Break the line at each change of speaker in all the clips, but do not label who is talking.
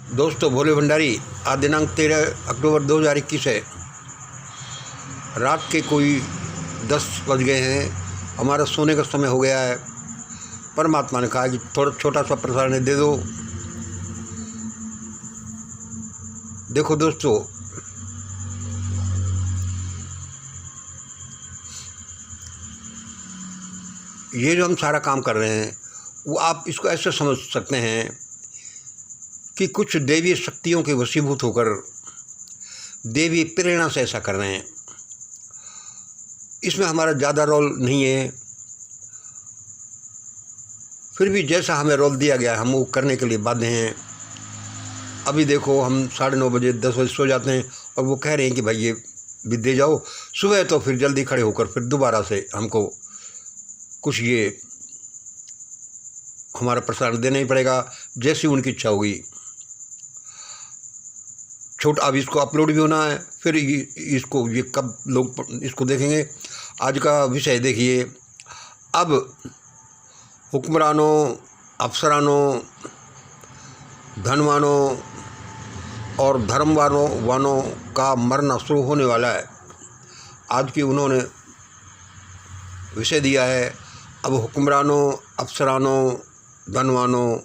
दोस्तों, भोले भंडारी। आज दिनांक 13 अक्टूबर 2021 है। रात के कोई 10 बज गए हैं। हमारा सोने का समय हो गया है। परमात्मा ने कहा कि थोड़ा छोटा सा प्रसारण दे दो। देखो दोस्तों, ये जो हम सारा काम कर रहे हैं वो आप इसको ऐसे समझ सकते हैं कि कुछ देवी शक्तियों के वशीभूत होकर देवी प्रेरणा से ऐसा कर रहे हैं। इसमें हमारा ज़्यादा रोल नहीं है, फिर भी जैसा हमें रोल दिया गया है हम वो करने के लिए बाध्य हैं। अभी देखो, हम 9:30 बजे 10 बजे सो जाते हैं और वो कह रहे हैं कि भाई ये भी दे जाओ। सुबह तो फिर जल्दी खड़े होकर फिर दोबारा से हमको कुछ ये हमारा प्रसारण देना ही पड़ेगा, जैसी उनकी इच्छा होगी। छोटा अब इसको अपलोड भी होना है, फिर इसको ये कब लोग इसको देखेंगे। आज का विषय देखिए। अब हुक्मरानों, अफसरानों, धनवानों और धर्मवानों का मरना शुरू होने वाला है। आज की उन्होंने विषय दिया है। अब हुक्मरानों, अफसरानों, धनवानों,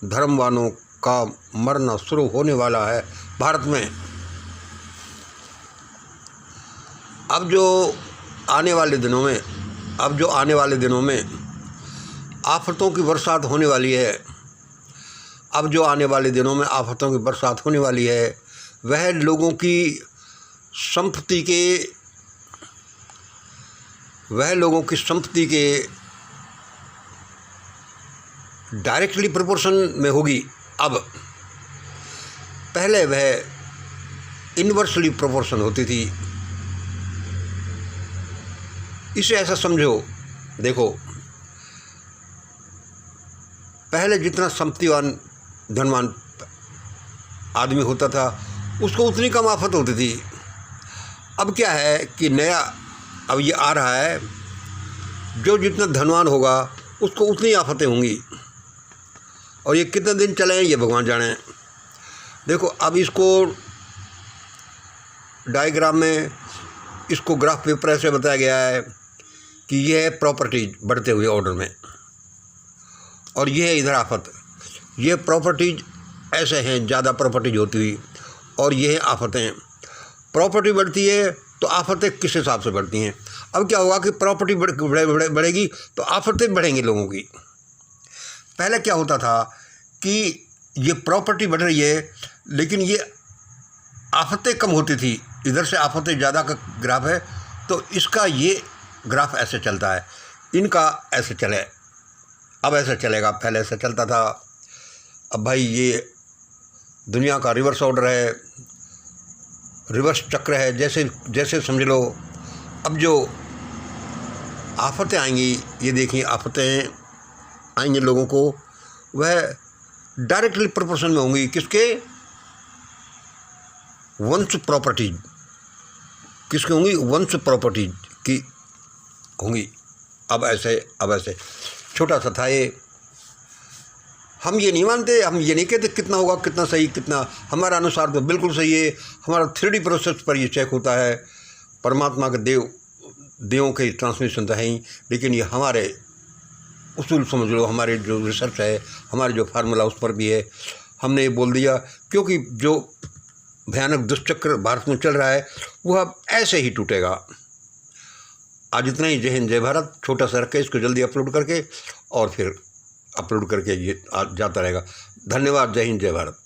धर्मवानों का मरना शुरू होने वाला है भारत में। अब जो आने वाले दिनों में आफतों की बरसात होने वाली है। अब जो आने वाले दिनों में आफतों की बरसात होने वाली है, वह लोगों की संपत्ति के डायरेक्टली प्रोपोर्शन में होगी। अब पहले वह इन्वर्सली प्रोपोर्शन होती थी। इसे ऐसा समझो, देखो, पहले जितना संपत्तिवान धनवान आदमी होता था उसको उतनी कम आफत होती थी। अब क्या है कि नया अब ये आ रहा है, जो जितना धनवान होगा उसको उतनी आफतें होंगी, और ये कितने दिन चले ये भगवान जाने। देखो, अब इसको डायग्राम में, इसको ग्राफ पेपर ऐसे बताया गया है कि यह है प्रॉपर्टीज बढ़ते हुए ऑर्डर में, और यह है इधर आफत। ये प्रॉपर्टीज ऐसे हैं, ज़्यादा प्रॉपर्टीज होती हुई, और ये है आफतें। प्रॉपर्टी बढ़ती है तो आफतें किस हिसाब से बढ़ती हैं। अब क्या होगा कि प्रॉपर्टी बढ़ेगी तो आफतें बढ़ेंगी लोगों की। पहले क्या होता था कि ये प्रॉपर्टी बढ़ रही है लेकिन ये आफतें कम होती थी। इधर से आफतें ज़्यादा का ग्राफ है, तो इसका ये ग्राफ ऐसे चलता है, इनका ऐसे चले। अब ऐसे चलेगा, पहले ऐसे चलता था। अब भाई ये दुनिया का रिवर्स ऑर्डर है, रिवर्स चक्र है, जैसे समझ लो। अब जो आफतें आएंगी, ये देखिए आफतें आएंगी लोगों को, वह डायरेक्टली प्रोपोर्शन में होंगी। किसके? वंश प्रॉपर्टीज। किसकी होंगी? वंश प्रॉपर्टीज की होंगी। अब ऐसे छोटा सा था ये। हम ये नहीं मानते, हम ये नहीं कहते कितना होगा, कितना सही, कितना हमारा अनुसार तो बिल्कुल सही है। हमारा 3D प्रोसेस पर ये चेक होता है। परमात्मा के देवों के ट्रांसमिशन तो है ही, लेकिन ये हमारे उसूल समझ लो, हमारे जो रिसर्च है, हमारे जो फार्मूला उस पर भी है। हमने ये बोल दिया क्योंकि जो भयानक दुष्चक्र भारत में चल रहा है वह अब ऐसे ही टूटेगा। आज इतना ही। जय हिंद, जय भारत। छोटा सा रखे, इसको जल्दी अपलोड करके, और फिर अपलोड करके ये जाता रहेगा। धन्यवाद। जय हिंद, जय भारत।